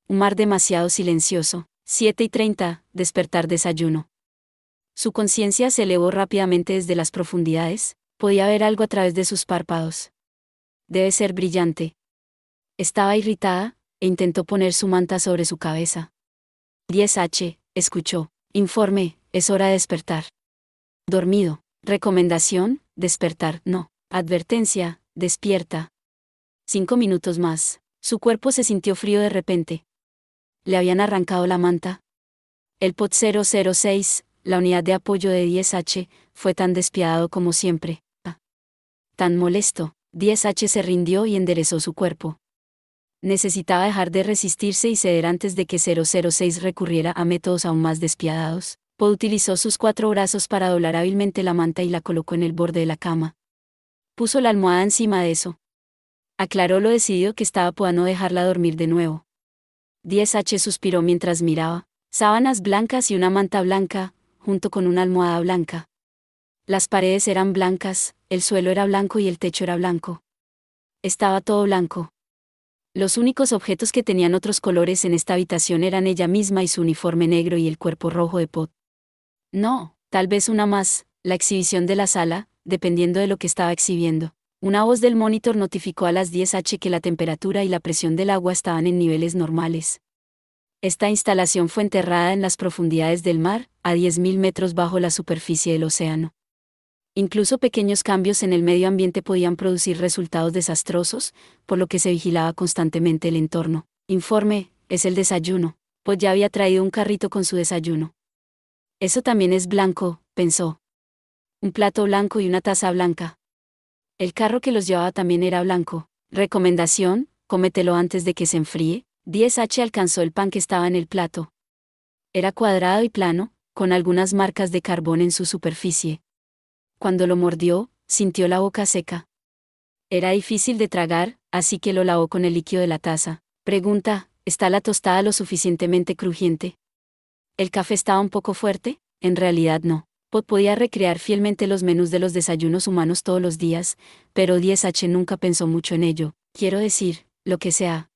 Un mar demasiado silencioso. 7:30, despertar desayuno. Su conciencia se elevó rápidamente desde las profundidades, podía ver algo a través de sus párpados. Debe ser brillante. Estaba irritada, e intentó poner su manta sobre su cabeza. 10H, escuchó. Informe, es hora de despertar. Dormido. Recomendación, despertar, no. Advertencia, despierta. 5 minutos más. Su cuerpo se sintió frío de repente. Le habían arrancado la manta. El POT 006, la unidad de apoyo de 10H, fue tan despiadado como siempre. Tan molesto. 10H se rindió y enderezó su cuerpo. Necesitaba dejar de resistirse y ceder antes de que 006 recurriera a métodos aún más despiadados. POT utilizó sus 4 brazos para doblar hábilmente la manta y la colocó en el borde de la cama. Puso la almohada encima de eso. Aclaró lo decidido que estaba para no dejarla dormir de nuevo. 10H suspiró mientras miraba. Sábanas blancas y una manta blanca, junto con una almohada blanca. Las paredes eran blancas, el suelo era blanco y el techo era blanco. Estaba todo blanco. Los únicos objetos que tenían otros colores en esta habitación eran ella misma y su uniforme negro y el cuerpo rojo de POT. No, tal vez una más, la exhibición de la sala, dependiendo de lo que estaba exhibiendo. Una voz del monitor notificó a las 10H que la temperatura y la presión del agua estaban en niveles normales. Esta instalación fue enterrada en las profundidades del mar, a 10.000 metros bajo la superficie del océano. Incluso pequeños cambios en el medio ambiente podían producir resultados desastrosos, por lo que se vigilaba constantemente el entorno. Informe, es el desayuno, pues ya había traído un carrito con su desayuno. Eso también es blanco, pensó. Un plato blanco y una taza blanca. El carro que los llevaba también era blanco. Recomendación, cómetelo antes de que se enfríe. 10H alcanzó el pan que estaba en el plato. Era cuadrado y plano, con algunas marcas de carbón en su superficie. Cuando lo mordió, sintió la boca seca. Era difícil de tragar, así que lo lavó con el líquido de la taza. Pregunta, ¿está la tostada lo suficientemente crujiente? ¿El café estaba un poco fuerte? En realidad no. POT podía recrear fielmente los menús de los desayunos humanos todos los días, pero 10H nunca pensó mucho en ello. Quiero decir, lo que sea.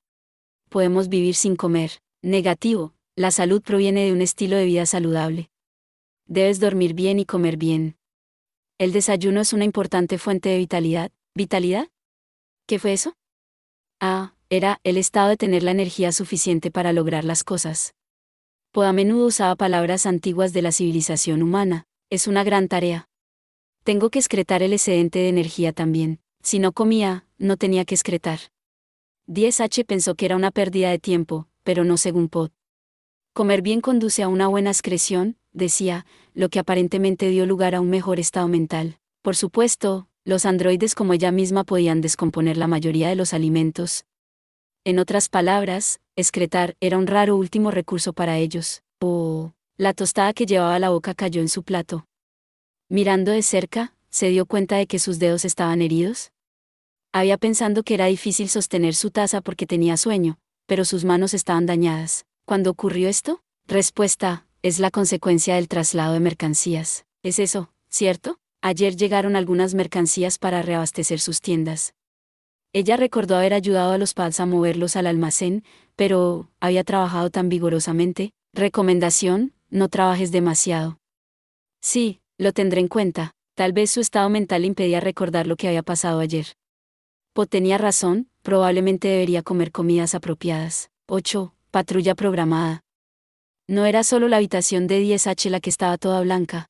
Podemos vivir sin comer. Negativo, la salud proviene de un estilo de vida saludable. Debes dormir bien y comer bien. El desayuno es una importante fuente de vitalidad. ¿Vitalidad? ¿Qué fue eso? Era el estado de tener la energía suficiente para lograr las cosas. POT a menudo usaba palabras antiguas de la civilización humana. Es una gran tarea. Tengo que excretar el excedente de energía también. Si no comía, no tenía que excretar. 10H pensó que era una pérdida de tiempo, pero no según POT. Comer bien conduce a una buena excreción, decía, lo que aparentemente dio lugar a un mejor estado mental. Por supuesto, los androides como ella misma podían descomponer la mayoría de los alimentos. En otras palabras, excretar era un raro último recurso para ellos. La tostada que llevaba a la boca cayó en su plato. Mirando de cerca, se dio cuenta de que sus dedos estaban heridos. Había pensado que era difícil sostener su taza porque tenía sueño, pero sus manos estaban dañadas. ¿Cuándo ocurrió esto? Respuesta, es la consecuencia del traslado de mercancías. Es eso, ¿cierto? Ayer llegaron algunas mercancías para reabastecer sus tiendas. Ella recordó haber ayudado a los PADs a moverlos al almacén, pero había trabajado tan vigorosamente. Recomendación, no trabajes demasiado. Sí, lo tendré en cuenta. Tal vez su estado mental impedía recordar lo que había pasado ayer. POT tenía razón, probablemente debería comer comidas apropiadas. 8. Patrulla programada. No era solo la habitación de 10H la que estaba toda blanca.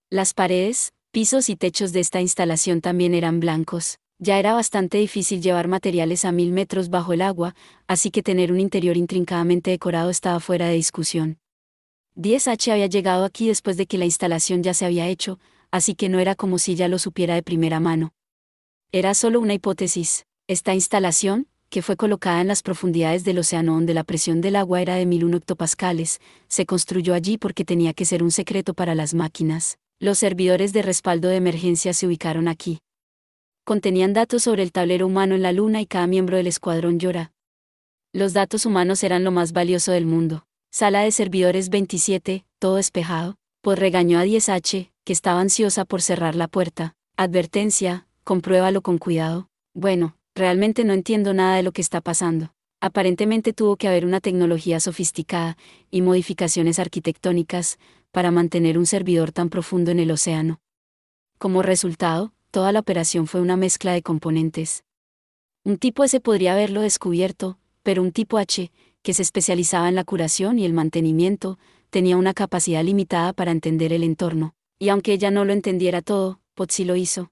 Las paredes, pisos y techos de esta instalación también eran blancos. Ya era bastante difícil llevar materiales a 1000 metros bajo el agua, así que tener un interior intrincadamente decorado estaba fuera de discusión. 10H había llegado aquí después de que la instalación ya se había hecho, así que no era como si ya lo supiera de primera mano. Era solo una hipótesis. Esta instalación, que fue colocada en las profundidades del océano donde la presión del agua era de 1001 hectopascales, se construyó allí porque tenía que ser un secreto para las máquinas. Los servidores de respaldo de emergencia se ubicaron aquí. Contenían datos sobre el tablero humano en la Luna y cada miembro del escuadrón Yora. Los datos humanos eran lo más valioso del mundo. Sala de servidores 27, todo despejado. POT regañó a 10H, que estaba ansiosa por cerrar la puerta. Advertencia, compruébalo con cuidado. Bueno, realmente no entiendo nada de lo que está pasando. Aparentemente tuvo que haber una tecnología sofisticada y modificaciones arquitectónicas para mantener un servidor tan profundo en el océano. Como resultado, toda la operación fue una mezcla de componentes. Un tipo S podría haberlo descubierto, pero un tipo H, que se especializaba en la curación y el mantenimiento, tenía una capacidad limitada para entender el entorno, y aunque ella no lo entendiera todo, Pod sí lo hizo.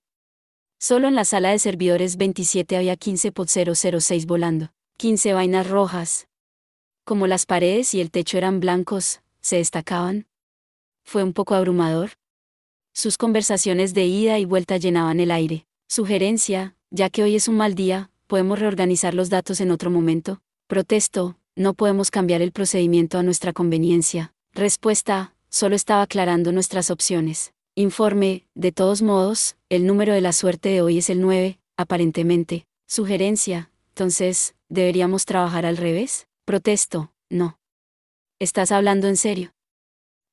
Solo en la sala de servidores 27 había 15 Pod 006 volando, 15 vainas rojas. Como las paredes y el techo eran blancos, se destacaban. Fue un poco abrumador. Sus conversaciones de ida y vuelta llenaban el aire. Sugerencia, ya que hoy es un mal día, ¿podemos reorganizar los datos en otro momento? Protesto, no podemos cambiar el procedimiento a nuestra conveniencia. Respuesta, solo estaba aclarando nuestras opciones. Informe, de todos modos, el número de la suerte de hoy es el 9, aparentemente. Sugerencia, entonces, ¿deberíamos trabajar al revés? Protesto, no. ¿Estás hablando en serio?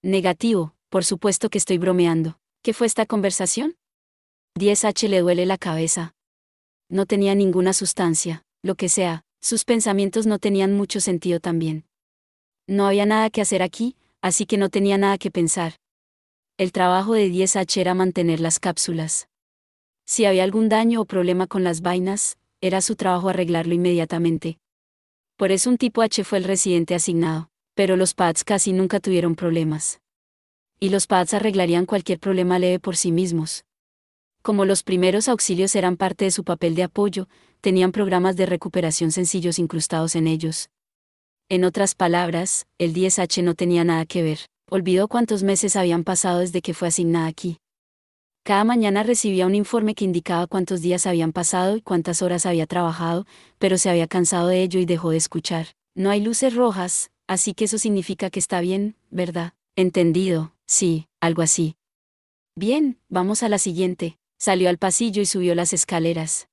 Negativo, por supuesto que estoy bromeando. ¿Qué fue esta conversación? 10H le duele la cabeza. No tenía ninguna sustancia, lo que sea, sus pensamientos no tenían mucho sentido también. No había nada que hacer aquí, así que no tenía nada que pensar. El trabajo de 10H era mantener las cápsulas. Si había algún daño o problema con las vainas, era su trabajo arreglarlo inmediatamente. Por eso un tipo H fue el residente asignado, pero los pads casi nunca tuvieron problemas. Y los pads arreglarían cualquier problema leve por sí mismos. Como los primeros auxilios eran parte de su papel de apoyo, tenían programas de recuperación sencillos incrustados en ellos. En otras palabras, el 10H no tenía nada que ver. Olvidó cuántos meses habían pasado desde que fue asignada aquí. Cada mañana recibía un informe que indicaba cuántos días habían pasado y cuántas horas había trabajado, pero se había cansado de ello y dejó de escuchar. No hay luces rojas, así que eso significa que está bien, ¿verdad? Entendido, sí, algo así. Bien, vamos a la siguiente. Salió al pasillo y subió las escaleras.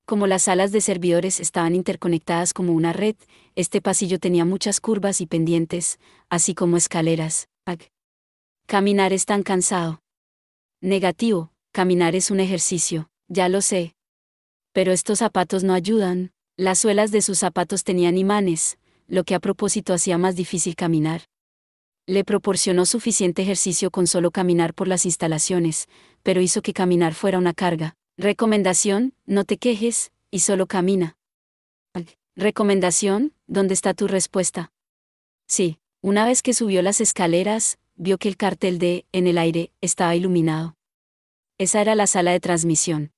Como las salas de servidores estaban interconectadas como una red, este pasillo tenía muchas curvas y pendientes, así como escaleras. Caminar es tan cansado. Negativo, caminar es un ejercicio, ya lo sé. Pero estos zapatos no ayudan. Las suelas de sus zapatos tenían imanes, lo que a propósito hacía más difícil caminar. Le proporcionó suficiente ejercicio con solo caminar por las instalaciones, pero hizo que caminar fuera una carga. Recomendación, no te quejes, y solo camina. Recomendación, ¿dónde está tu respuesta? Sí, una vez que subió las escaleras, vio que el cartel de "en el aire" estaba iluminado. Esa era la sala de transmisión.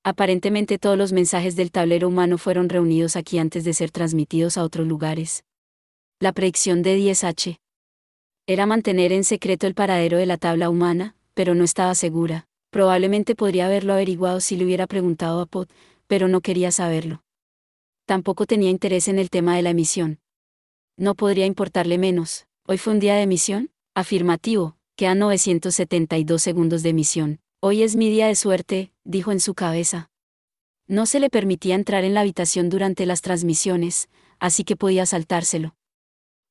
Aparentemente todos los mensajes del tablero humano fueron reunidos aquí antes de ser transmitidos a otros lugares. La predicción de 10H era mantener en secreto el paradero de la tabla humana, pero no estaba segura. Probablemente podría haberlo averiguado si le hubiera preguntado a Pod, pero no quería saberlo. Tampoco tenía interés en el tema de la emisión. No podría importarle menos. ¿Hoy fue un día de emisión? Afirmativo, quedan 972 segundos de emisión. Hoy es mi día de suerte, dijo en su cabeza. No se le permitía entrar en la habitación durante las transmisiones, así que podía saltárselo.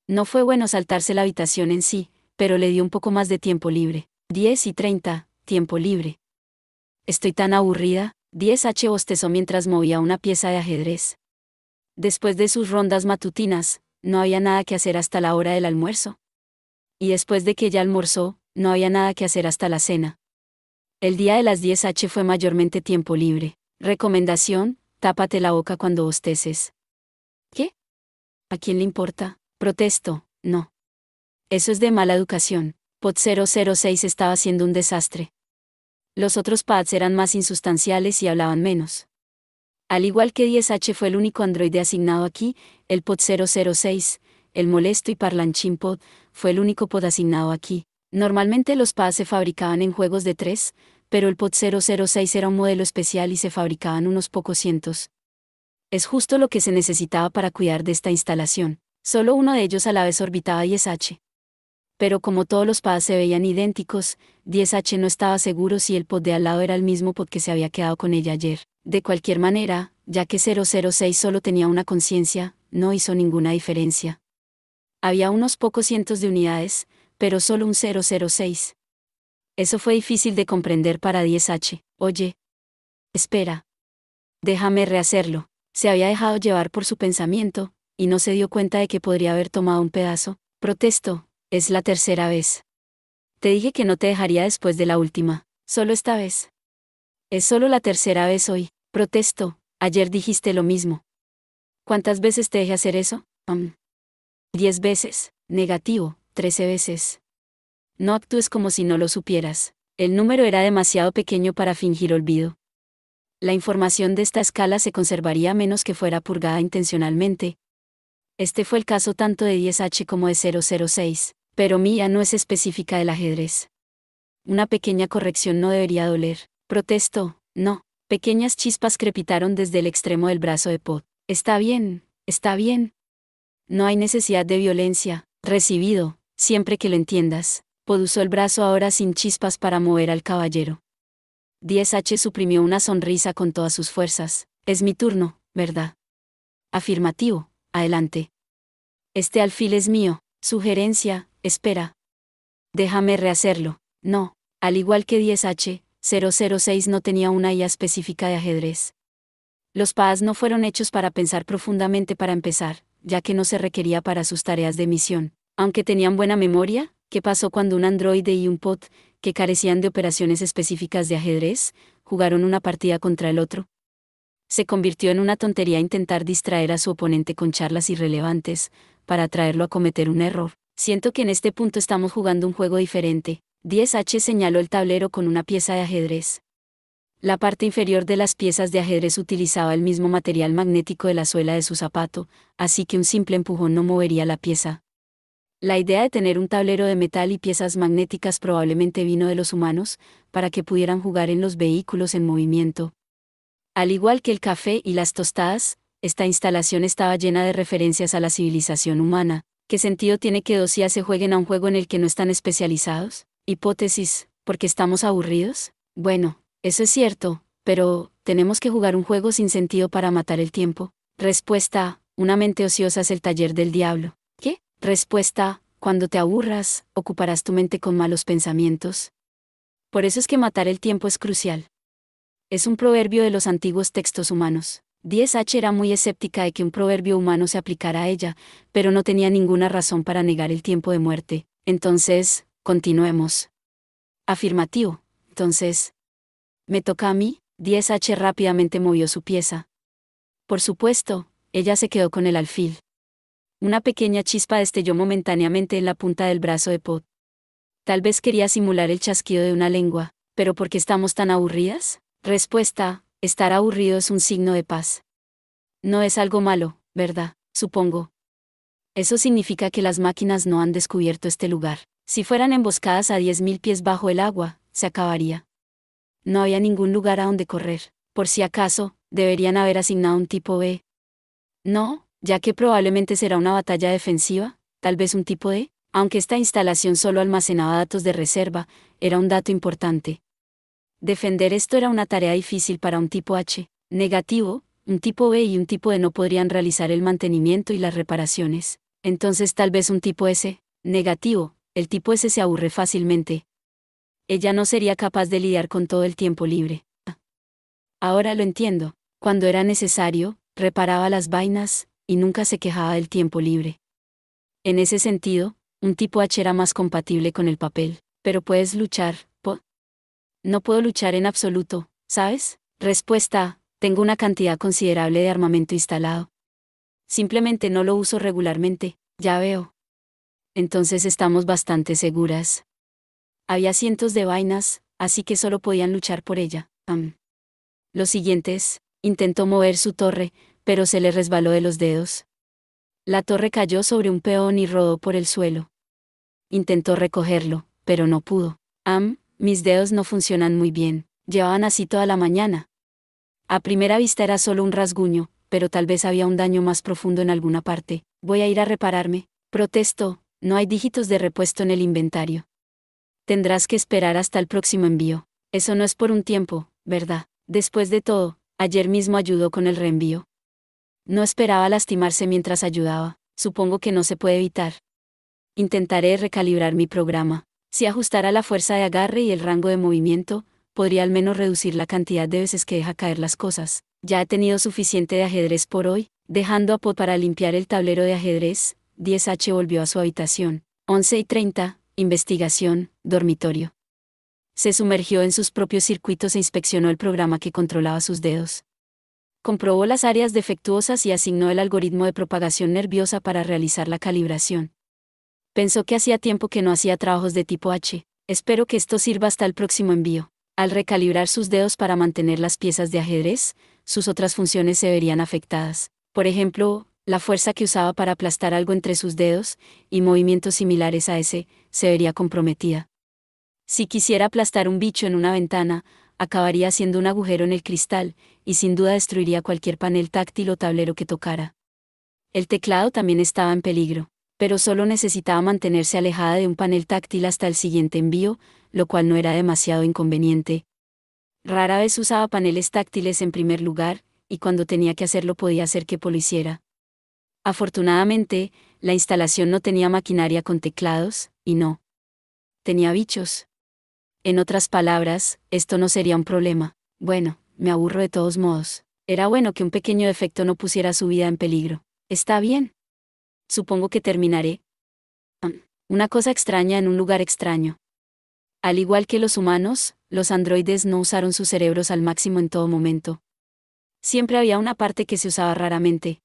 No fue bueno saltarse la habitación en sí, pero le dio un poco más de tiempo libre. 10:30, tiempo libre. Estoy tan aburrida, 10H bostezó mientras movía una pieza de ajedrez. Después de sus rondas matutinas, no había nada que hacer hasta la hora del almuerzo. Y después de que ella almorzó, no había nada que hacer hasta la cena. El día de las 10H fue mayormente tiempo libre. Recomendación, tápate la boca cuando bosteces. ¿Qué? ¿A quién le importa? Protesto, no. Eso es de mala educación. Pod 006 estaba siendo un desastre. Los otros pads eran más insustanciales y hablaban menos. Al igual que 10H fue el único androide asignado aquí, el Pod 006, el molesto y parlanchín Pod, fue el único pod asignado aquí. Normalmente los pads se fabricaban en juegos de 3, pero el Pod 006 era un modelo especial y se fabricaban unos pocos cientos. Es justo lo que se necesitaba para cuidar de esta instalación. Solo uno de ellos a la vez orbitaba 10H. Pero como todos los pads se veían idénticos, 10H no estaba seguro si el pod de al lado era el mismo pod que se había quedado con ella ayer. De cualquier manera, ya que 006 solo tenía una conciencia, no hizo ninguna diferencia. Había unos pocos cientos de unidades, pero solo un 006. Eso fue difícil de comprender para 10H. Oye. Espera. Déjame rehacerlo. Se había dejado llevar por su pensamiento, y no se dio cuenta de que podría haber tomado un pedazo. Protesto, es la tercera vez. Te dije que no te dejaría después de la última, solo esta vez. Es solo la tercera vez hoy. Protesto, ayer dijiste lo mismo. ¿Cuántas veces te dejé hacer eso? 10 veces. Negativo, 13 veces. No actúes como si no lo supieras. El número era demasiado pequeño para fingir olvido. La información de esta escala se conservaría a menos que fuera purgada intencionalmente. Este fue el caso tanto de 10H como de 006, pero Mía no es específica del ajedrez. Una pequeña corrección no debería doler. Protestó, no. Pequeñas chispas crepitaron desde el extremo del brazo de Pot. Está bien, está bien. No hay necesidad de violencia. Recibido, siempre que lo entiendas. Pod usó el brazo ahora sin chispas para mover al caballero. 10H suprimió una sonrisa con todas sus fuerzas. Es mi turno, ¿verdad? Afirmativo, adelante. Este alfil es mío. Sugerencia, espera. Déjame rehacerlo. No, al igual que 10H, 006 no tenía una IA específica de ajedrez. Los PAs no fueron hechos para pensar profundamente para empezar, ya que no se requería para sus tareas de misión. Aunque tenían buena memoria, ¿qué pasó cuando un androide y un POT, que carecían de operaciones específicas de ajedrez, jugaron una partida contra el otro? Se convirtió en una tontería intentar distraer a su oponente con charlas irrelevantes, para atraerlo a cometer un error. Siento que en este punto estamos jugando un juego diferente. 10H señaló el tablero con una pieza de ajedrez. La parte inferior de las piezas de ajedrez utilizaba el mismo material magnético de la suela de su zapato, así que un simple empujón no movería la pieza. La idea de tener un tablero de metal y piezas magnéticas probablemente vino de los humanos, para que pudieran jugar en los vehículos en movimiento. Al igual que el café y las tostadas, esta instalación estaba llena de referencias a la civilización humana. ¿Qué sentido tiene que dos IA se jueguen a un juego en el que no están especializados? Hipótesis, ¿porque estamos aburridos? Bueno, eso es cierto, pero, ¿tenemos que jugar un juego sin sentido para matar el tiempo? Respuesta, una mente ociosa es el taller del diablo. ¿Qué? Respuesta, cuando te aburras, ocuparás tu mente con malos pensamientos. Por eso es que matar el tiempo es crucial. Es un proverbio de los antiguos textos humanos. 10H era muy escéptica de que un proverbio humano se aplicara a ella, pero no tenía ninguna razón para negar el tiempo de muerte. Entonces, continuemos. Afirmativo. Entonces, ¿me toca a mí? 10H rápidamente movió su pieza. Por supuesto, ella se quedó con el alfil. Una pequeña chispa destelló momentáneamente en la punta del brazo de Pot. Tal vez quería simular el chasquido de una lengua, pero ¿por qué estamos tan aburridas? Respuesta, estar aburrido es un signo de paz. No es algo malo, ¿verdad? Supongo. Eso significa que las máquinas no han descubierto este lugar. Si fueran emboscadas a 10.000 pies bajo el agua, se acabaría. No había ningún lugar a donde correr. Por si acaso, deberían haber asignado un tipo B. No, ya que probablemente será una batalla defensiva, tal vez un tipo D. Aunque esta instalación solo almacenaba datos de reserva, era un dato importante. Defender esto era una tarea difícil para un tipo H. Negativo, un tipo B y un tipo D no podrían realizar el mantenimiento y las reparaciones. Entonces tal vez un tipo S. Negativo, el tipo S se aburre fácilmente. Ella no sería capaz de lidiar con todo el tiempo libre. Ahora lo entiendo. Cuando era necesario, reparaba las vainas, y nunca se quejaba del tiempo libre. En ese sentido, un tipo H era más compatible con el papel. Pero puedes luchar, No puedo luchar en absoluto, ¿sabes? Respuesta, tengo una cantidad considerable de armamento instalado. Simplemente no lo uso regularmente, ya veo. Entonces estamos bastante seguras. Había cientos de vainas, así que solo podían luchar por ella. Lo siguiente es, intentó mover su torre, pero se le resbaló de los dedos. La torre cayó sobre un peón y rodó por el suelo. Intentó recogerlo, pero no pudo. Mis dedos no funcionan muy bien. Llevaban así toda la mañana. A primera vista era solo un rasguño, pero tal vez había un daño más profundo en alguna parte. Voy a ir a repararme. Protestó, no hay dígitos de repuesto en el inventario. Tendrás que esperar hasta el próximo envío. Eso no es por un tiempo, ¿verdad? Después de todo, ayer mismo ayudó con el reenvío. No esperaba lastimarse mientras ayudaba. Supongo que no se puede evitar. Intentaré recalibrar mi programa. Si ajustara la fuerza de agarre y el rango de movimiento, podría al menos reducir la cantidad de veces que deja caer las cosas. Ya he tenido suficiente de ajedrez por hoy, dejando a Pod para limpiar el tablero de ajedrez. 10H volvió a su habitación. 11:30, investigación, dormitorio. Se sumergió en sus propios circuitos e inspeccionó el programa que controlaba sus dedos. Comprobó las áreas defectuosas y asignó el algoritmo de propagación nerviosa para realizar la calibración. Pensó que hacía tiempo que no hacía trabajos de tipo H. Espero que esto sirva hasta el próximo envío. Al recalibrar sus dedos para mantener las piezas de ajedrez, sus otras funciones se verían afectadas. Por ejemplo, la fuerza que usaba para aplastar algo entre sus dedos, y movimientos similares a ese, se vería comprometida. Si quisiera aplastar un bicho en una ventana, acabaría haciendo un agujero en el cristal, y sin duda destruiría cualquier panel táctil o tablero que tocara. El teclado también estaba en peligro, pero solo necesitaba mantenerse alejada de un panel táctil hasta el siguiente envío, lo cual no era demasiado inconveniente. Rara vez usaba paneles táctiles en primer lugar, y cuando tenía que hacerlo podía hacer que lo hiciera. Afortunadamente, la instalación no tenía maquinaria con teclados, y no tenía bichos. En otras palabras, esto no sería un problema. Bueno, me aburro de todos modos. Era bueno que un pequeño defecto no pusiera su vida en peligro. Está bien. Supongo que terminaré. Una cosa extraña en un lugar extraño. Al igual que los humanos, los androides no usaron sus cerebros al máximo en todo momento. Siempre había una parte que se usaba raramente.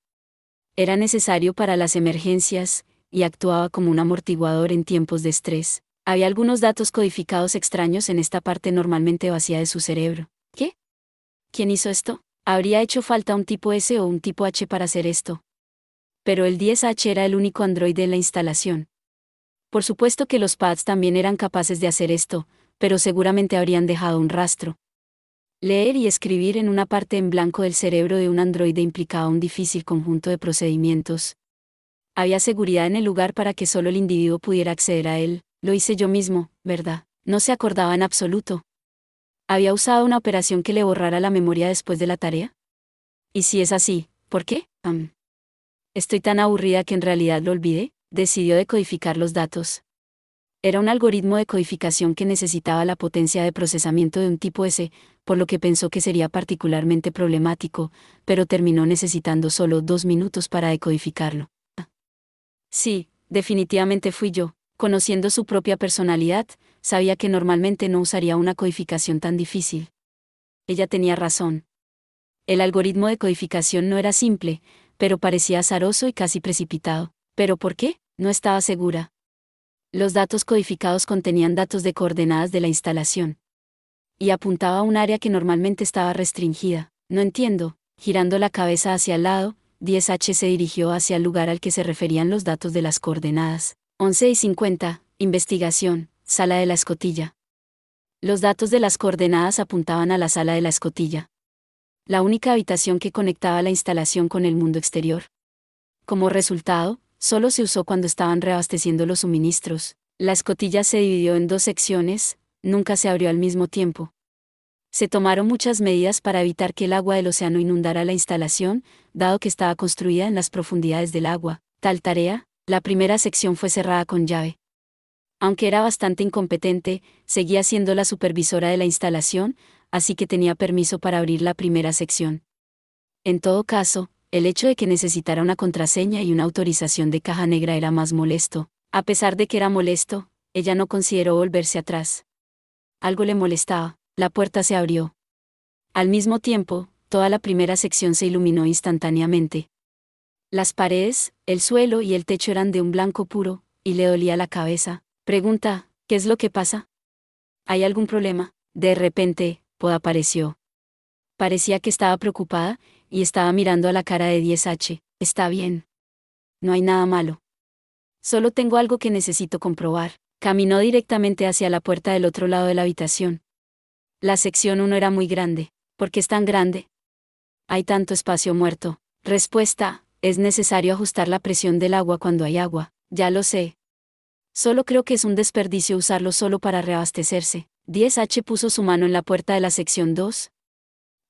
Era necesario para las emergencias, y actuaba como un amortiguador en tiempos de estrés. Había algunos datos codificados extraños en esta parte normalmente vacía de su cerebro. ¿Qué? ¿Quién hizo esto? Habría hecho falta un tipo S o un tipo H para hacer esto. Pero el 10H era el único androide en la instalación. Por supuesto que los pads también eran capaces de hacer esto, pero seguramente habrían dejado un rastro. Leer y escribir en una parte en blanco del cerebro de un androide implicaba un difícil conjunto de procedimientos. Había seguridad en el lugar para que solo el individuo pudiera acceder a él. Lo hice yo mismo, ¿verdad? No se acordaba en absoluto. ¿Había usado una operación que le borrara la memoria después de la tarea? Y si es así, ¿por qué? Estoy tan aburrida que en realidad lo olvidé. Decidió decodificar los datos. Era un algoritmo de codificación que necesitaba la potencia de procesamiento de un tipo S, por lo que pensó que sería particularmente problemático, pero terminó necesitando solo 2 minutos para decodificarlo. Sí, definitivamente fui yo. Conociendo su propia personalidad, sabía que normalmente no usaría una codificación tan difícil. Ella tenía razón. El algoritmo de codificación no era simple, pero parecía azaroso y casi precipitado. ¿Pero por qué? No estaba segura. Los datos codificados contenían datos de coordenadas de la instalación. Y apuntaba a un área que normalmente estaba restringida. No entiendo. Girando la cabeza hacia el lado, 10H se dirigió hacia el lugar al que se referían los datos de las coordenadas. 11:50, investigación, sala de la escotilla. Los datos de las coordenadas apuntaban a la sala de la escotilla. La única habitación que conectaba la instalación con el mundo exterior. Como resultado, solo se usó cuando estaban reabasteciendo los suministros. La escotilla se dividió en 2 secciones, nunca se abrió al mismo tiempo. Se tomaron muchas medidas para evitar que el agua del océano inundara la instalación, dado que estaba construida en las profundidades del agua. Tal tarea, la primera sección fue cerrada con llave. Aunque era bastante incompetente, seguía siendo la supervisora de la instalación, así que tenía permiso para abrir la primera sección. En todo caso, el hecho de que necesitara una contraseña y una autorización de caja negra era más molesto. A pesar de que era molesto, ella no consideró volverse atrás. Algo le molestaba. La puerta se abrió. Al mismo tiempo, toda la primera sección se iluminó instantáneamente. Las paredes, el suelo y el techo eran de un blanco puro, y le dolía la cabeza. Pregunta, ¿qué es lo que pasa? ¿Hay algún problema? De repente, Pod apareció. Parecía que estaba preocupada, y estaba mirando a la cara de 10H. Está bien. No hay nada malo. Solo tengo algo que necesito comprobar. Caminó directamente hacia la puerta del otro lado de la habitación. La sección 1 era muy grande. ¿Por qué es tan grande? Hay tanto espacio muerto. Respuesta, es necesario ajustar la presión del agua cuando hay agua. Ya lo sé. Solo creo que es un desperdicio usarlo solo para reabastecerse. 10H puso su mano en la puerta de la sección 2.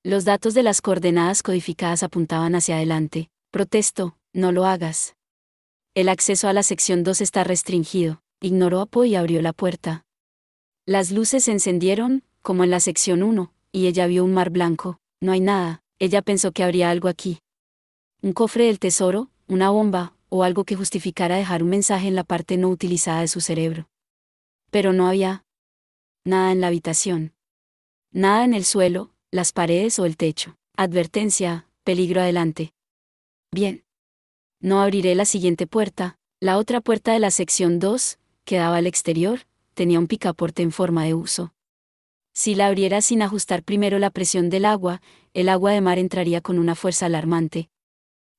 Los datos de las coordenadas codificadas apuntaban hacia adelante. Protesto, no lo hagas. El acceso a la sección 2 está restringido. Ignoró a Pod y abrió la puerta. Las luces se encendieron, como en la sección 1, y ella vio un mar blanco. No hay nada. Ella pensó que habría algo aquí. Un cofre del tesoro, una bomba, o algo que justificara dejar un mensaje en la parte no utilizada de su cerebro. Pero no había nada en la habitación. Nada en el suelo, las paredes o el techo. Advertencia, peligro adelante. Bien. No abriré la siguiente puerta. La otra puerta de la sección 2, que daba al exterior, tenía un picaporte en forma de uso. Si la abriera sin ajustar primero la presión del agua, el agua de mar entraría con una fuerza alarmante.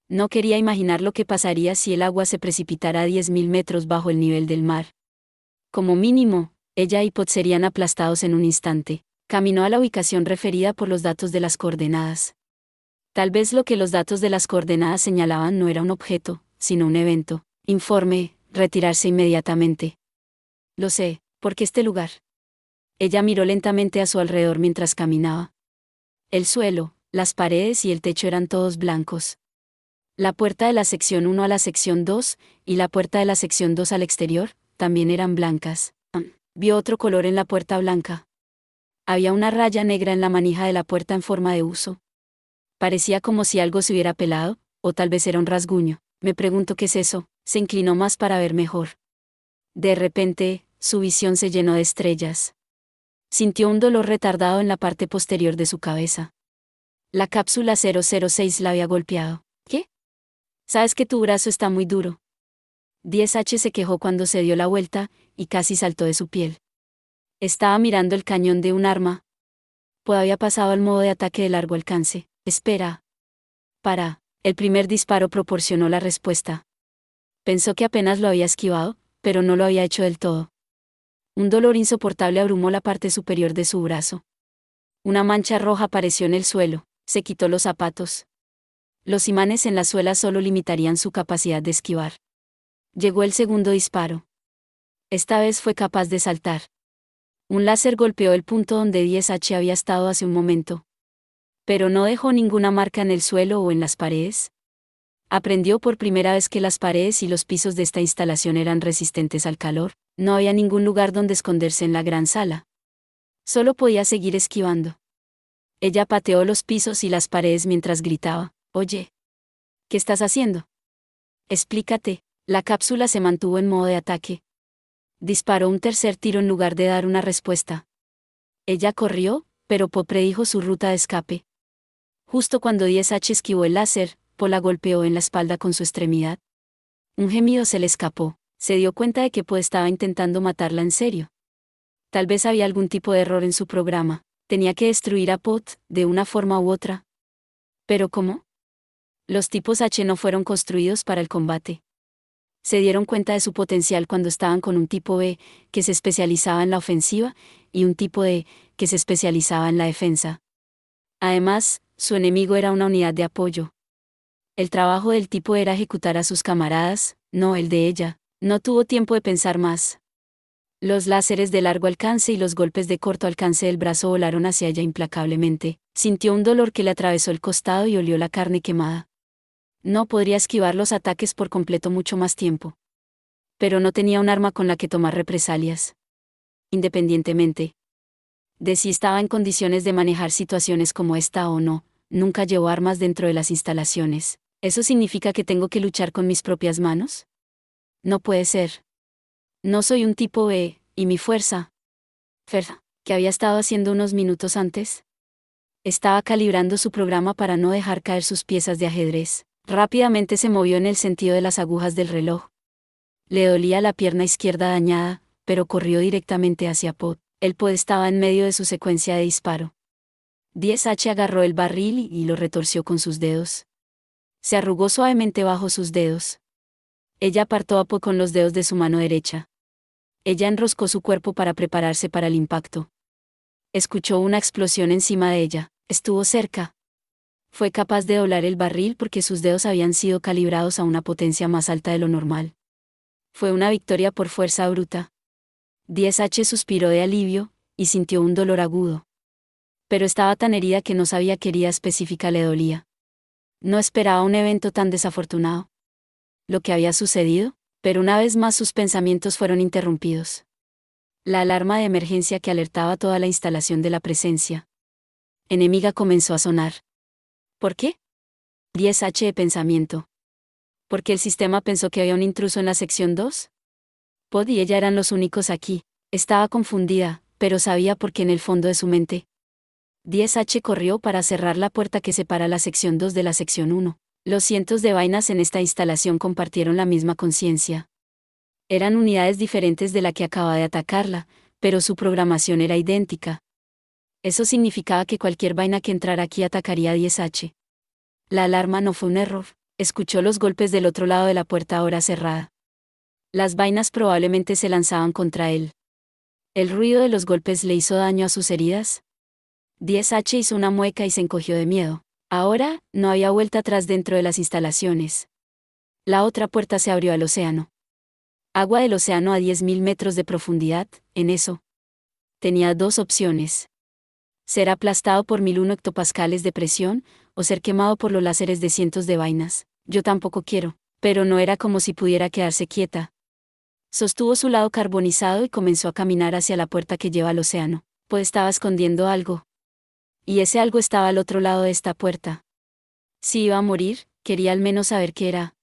No quería imaginar lo que pasaría si el agua se precipitara a 10.000 metros bajo el nivel del mar. Como mínimo, ella y Pot serían aplastados en un instante. Caminó a la ubicación referida por los datos de las coordenadas. Tal vez lo que los datos de las coordenadas señalaban no era un objeto, sino un evento. Informe, retirarse inmediatamente. Lo sé, porque este lugar. Ella miró lentamente a su alrededor mientras caminaba. El suelo, las paredes y el techo eran todos blancos. La puerta de la sección 1 a la sección 2, y la puerta de la sección 2 al exterior, también eran blancas. Vio otro color en la puerta blanca. Había una raya negra en la manija de la puerta en forma de uso. Parecía como si algo se hubiera pelado, o tal vez era un rasguño. Me pregunto qué es eso. Se inclinó más para ver mejor. De repente, su visión se llenó de estrellas. Sintió un dolor retardado en la parte posterior de su cabeza. La cápsula 006 la había golpeado. ¿Qué? Sabes que tu brazo está muy duro. 10H se quejó cuando se dio la vuelta, y casi saltó de su piel. Estaba mirando el cañón de un arma. Pues había pasado al modo de ataque de largo alcance. Espera. Para. El primer disparo proporcionó la respuesta. Pensó que apenas lo había esquivado, pero no lo había hecho del todo. Un dolor insoportable abrumó la parte superior de su brazo. Una mancha roja apareció en el suelo. Se quitó los zapatos. Los imanes en la suela solo limitarían su capacidad de esquivar. Llegó el segundo disparo. Esta vez fue capaz de saltar. Un láser golpeó el punto donde 10H había estado hace un momento. Pero no dejó ninguna marca en el suelo o en las paredes. Aprendió por primera vez que las paredes y los pisos de esta instalación eran resistentes al calor. No había ningún lugar donde esconderse en la gran sala. Solo podía seguir esquivando. Ella pateó los pisos y las paredes mientras gritaba: «Oye, ¿qué estás haciendo? Explícate». La cápsula se mantuvo en modo de ataque. Disparó un tercer tiro en lugar de dar una respuesta. Ella corrió, pero Po predijo su ruta de escape. Justo cuando 10H esquivó el láser, Po la golpeó en la espalda con su extremidad. Un gemido se le escapó. Se dio cuenta de que Po estaba intentando matarla en serio. Tal vez había algún tipo de error en su programa. Tenía que destruir a Pot, de una forma u otra. ¿Pero cómo? Los tipos H no fueron construidos para el combate. Se dieron cuenta de su potencial cuando estaban con un tipo B, que se especializaba en la ofensiva, y un tipo D, que se especializaba en la defensa. Además, su enemigo era una unidad de apoyo. El trabajo del tipo era ejecutar a sus camaradas, no el de ella. No tuvo tiempo de pensar más. Los láseres de largo alcance y los golpes de corto alcance del brazo volaron hacia ella implacablemente. Sintió un dolor que le atravesó el costado y olió la carne quemada. No podría esquivar los ataques por completo mucho más tiempo. Pero no tenía un arma con la que tomar represalias. Independientemente de si estaba en condiciones de manejar situaciones como esta o no, nunca llevó armas dentro de las instalaciones. ¿Eso significa que tengo que luchar con mis propias manos? No puede ser. No soy un tipo B, y mi fuerza. ¿Qué había estado haciendo unos minutos antes? Estaba calibrando su programa para no dejar caer sus piezas de ajedrez. Rápidamente se movió en el sentido de las agujas del reloj. Le dolía la pierna izquierda dañada, pero corrió directamente hacia Pot. El Pot estaba en medio de su secuencia de disparo. 10H agarró el barril y lo retorció con sus dedos. Se arrugó suavemente bajo sus dedos. Ella apartó a Pot con los dedos de su mano derecha. Ella enroscó su cuerpo para prepararse para el impacto. Escuchó una explosión encima de ella. Estuvo cerca. Fue capaz de doblar el barril porque sus dedos habían sido calibrados a una potencia más alta de lo normal. Fue una victoria por fuerza bruta. 10H suspiró de alivio, y sintió un dolor agudo. Pero estaba tan herida que no sabía qué herida específica le dolía. No esperaba un evento tan desafortunado. Lo que había sucedido, pero una vez más sus pensamientos fueron interrumpidos. La alarma de emergencia que alertaba toda la instalación de la presencia enemiga comenzó a sonar. ¿Por qué? 10H de pensamiento. ¿Porque el sistema pensó que había un intruso en la sección 2? Pod y ella eran los únicos aquí. Estaba confundida, pero sabía por qué en el fondo de su mente. 10H corrió para cerrar la puerta que separa la sección 2 de la sección 1. Los cientos de vainas en esta instalación compartieron la misma conciencia. Eran unidades diferentes de la que acababa de atacarla, pero su programación era idéntica. Eso significaba que cualquier vaina que entrara aquí atacaría a 10H. La alarma no fue un error. Escuchó los golpes del otro lado de la puerta ahora cerrada. Las vainas probablemente se lanzaban contra él. ¿El ruido de los golpes le hizo daño a sus heridas? 10H hizo una mueca y se encogió de miedo. Ahora, no había vuelta atrás dentro de las instalaciones. La otra puerta se abrió al océano. Agua del océano a 10.000 metros de profundidad, en eso. Tenía dos opciones. Ser aplastado por 1001 hectopascales de presión, o ser quemado por los láseres de cientos de vainas. Yo tampoco quiero, pero no era como si pudiera quedarse quieta. Sostuvo su lado carbonizado y comenzó a caminar hacia la puerta que lleva al océano, pues estaba escondiendo algo. Y ese algo estaba al otro lado de esta puerta. Si iba a morir, quería al menos saber qué era.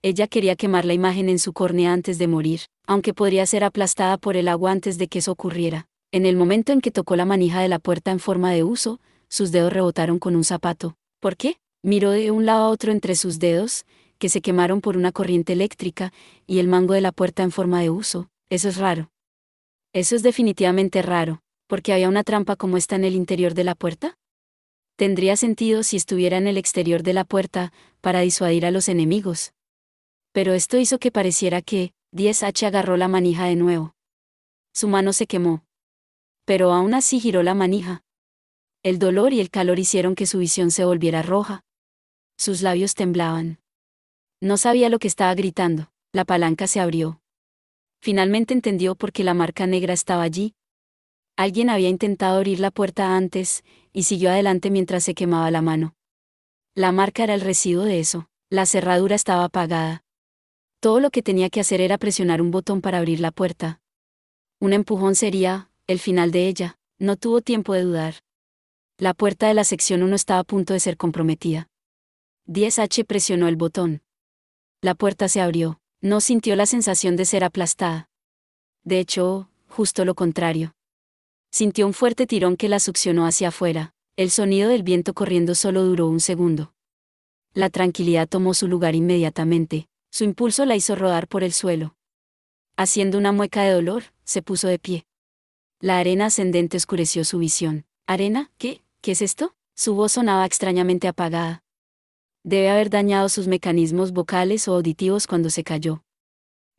Ella quería quemar la imagen en su córnea antes de morir, aunque podría ser aplastada por el agua antes de que eso ocurriera. En el momento en que tocó la manija de la puerta en forma de uso, sus dedos rebotaron con un zapato. ¿Por qué? Miró de un lado a otro entre sus dedos, que se quemaron por una corriente eléctrica, y el mango de la puerta en forma de uso. Eso es raro. Eso es definitivamente raro, porque había una trampa como esta en el interior de la puerta. Tendría sentido si estuviera en el exterior de la puerta, para disuadir a los enemigos. Pero esto hizo que pareciera que 10H agarró la manija de nuevo. Su mano se quemó. Pero aún así giró la manija. El dolor y el calor hicieron que su visión se volviera roja. Sus labios temblaban. No sabía lo que estaba gritando. La palanca se abrió. Finalmente entendió por qué la marca negra estaba allí. Alguien había intentado abrir la puerta antes, y siguió adelante mientras se quemaba la mano. La marca era el residuo de eso. La cerradura estaba apagada. Todo lo que tenía que hacer era presionar un botón para abrir la puerta. Un empujón sería el final de ella. No tuvo tiempo de dudar. La puerta de la sección 1 estaba a punto de ser comprometida. 10H presionó el botón. La puerta se abrió. No sintió la sensación de ser aplastada. De hecho, justo lo contrario. Sintió un fuerte tirón que la succionó hacia afuera. El sonido del viento corriendo solo duró un segundo. La tranquilidad tomó su lugar inmediatamente. Su impulso la hizo rodar por el suelo. Haciendo una mueca de dolor, se puso de pie. La arena ascendente oscureció su visión. ¿Arena? ¿Qué? ¿Qué es esto? Su voz sonaba extrañamente apagada. Debe haber dañado sus mecanismos vocales o auditivos cuando se cayó.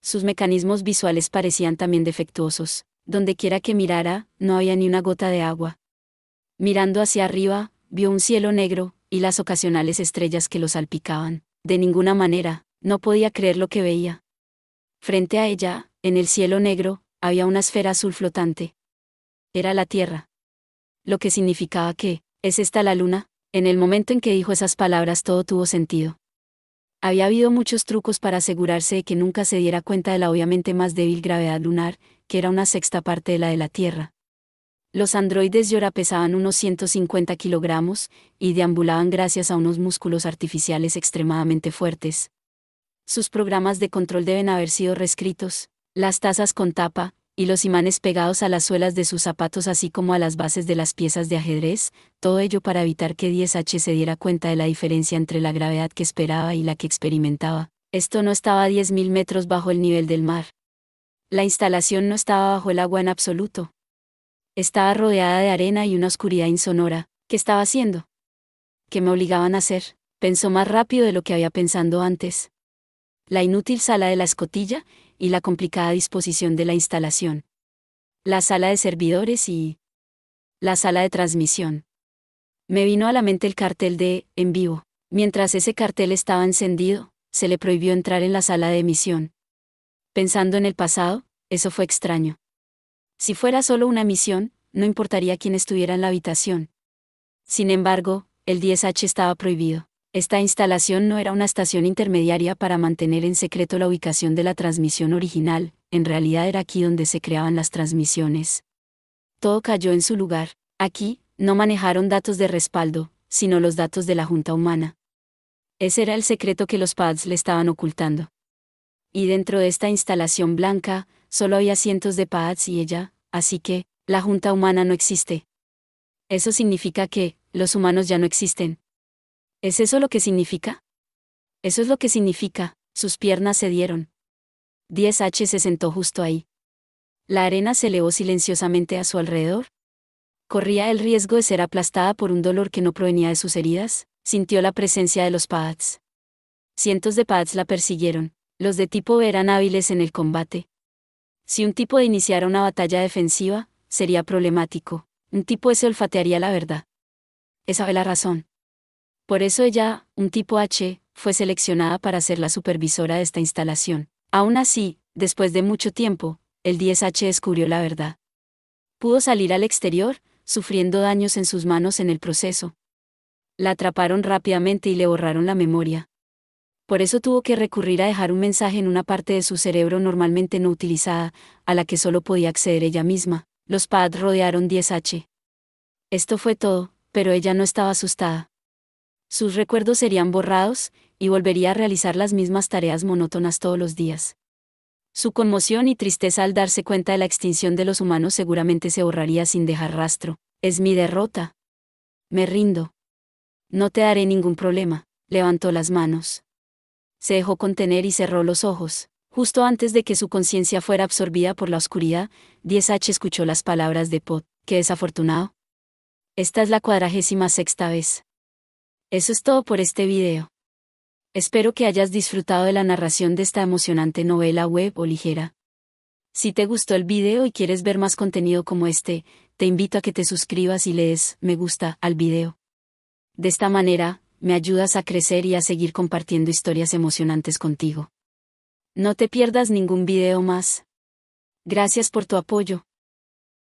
Sus mecanismos visuales parecían también defectuosos. Dondequiera que mirara, no había ni una gota de agua. Mirando hacia arriba, vio un cielo negro, y las ocasionales estrellas que lo salpicaban. De ninguna manera, no podía creer lo que veía. Frente a ella, en el cielo negro, había una esfera azul flotante. Era la Tierra. Lo que significaba que, ¿es esta la Luna? En el momento en que dijo esas palabras todo tuvo sentido. Había habido muchos trucos para asegurarse de que nunca se diera cuenta de la obviamente más débil gravedad lunar, que era una sexta parte de la de la Tierra. Los androides Yora pesaban unos 150 kilogramos, y deambulaban gracias a unos músculos artificiales extremadamente fuertes. Sus programas de control deben haber sido reescritos, las tazas con tapa, y los imanes pegados a las suelas de sus zapatos así como a las bases de las piezas de ajedrez, todo ello para evitar que 10H se diera cuenta de la diferencia entre la gravedad que esperaba y la que experimentaba. Esto no estaba a 10.000 metros bajo el nivel del mar. La instalación no estaba bajo el agua en absoluto. Estaba rodeada de arena y una oscuridad insonora. ¿Qué estaba haciendo? ¿Qué me obligaban a hacer? Pensó más rápido de lo que había pensado antes. La inútil sala de la escotilla, y la complicada disposición de la instalación. La sala de servidores y la sala de transmisión. Me vino a la mente el cartel de en vivo. Mientras ese cartel estaba encendido, se le prohibió entrar en la sala de emisión. Pensando en el pasado, eso fue extraño. Si fuera solo una misión, no importaría quién estuviera en la habitación. Sin embargo, el 10H estaba prohibido. Esta instalación no era una estación intermediaria para mantener en secreto la ubicación de la transmisión original, en realidad era aquí donde se creaban las transmisiones. Todo cayó en su lugar. Aquí, no manejaron datos de respaldo, sino los datos de la junta humana. Ese era el secreto que los pads le estaban ocultando. Y dentro de esta instalación blanca, solo había cientos de pads y ella, así que, la junta humana no existe. Eso significa que, los humanos ya no existen. ¿Es eso lo que significa? Eso es lo que significa, sus piernas cedieron. 10H se sentó justo ahí. La arena se elevó silenciosamente a su alrededor. Corría el riesgo de ser aplastada por un dolor que no provenía de sus heridas, sintió la presencia de los pads. Cientos de pads la persiguieron, los de tipo B eran hábiles en el combate. Si un tipo D iniciara una batalla defensiva, sería problemático, un tipo S olfatearía la verdad. Esa fue la razón. Por eso ella, un tipo H, fue seleccionada para ser la supervisora de esta instalación. Aún así, después de mucho tiempo, el 10H descubrió la verdad. Pudo salir al exterior, sufriendo daños en sus manos en el proceso. La atraparon rápidamente y le borraron la memoria. Por eso tuvo que recurrir a dejar un mensaje en una parte de su cerebro normalmente no utilizada, a la que solo podía acceder ella misma. Los pads rodearon 10H. Esto fue todo, pero ella no estaba asustada. Sus recuerdos serían borrados, y volvería a realizar las mismas tareas monótonas todos los días. Su conmoción y tristeza al darse cuenta de la extinción de los humanos seguramente se borraría sin dejar rastro. Es mi derrota. Me rindo. No te daré ningún problema. Levantó las manos. Se dejó contener y cerró los ojos. Justo antes de que su conciencia fuera absorbida por la oscuridad, 10H escuchó las palabras de Pod. ¡Qué desafortunado! Esta es la 46ª vez. Eso es todo por este video. Espero que hayas disfrutado de la narración de esta emocionante novela web o ligera. Si te gustó el video y quieres ver más contenido como este, te invito a que te suscribas y le des me gusta al video. De esta manera, me ayudas a crecer y a seguir compartiendo historias emocionantes contigo. No te pierdas ningún video más. Gracias por tu apoyo.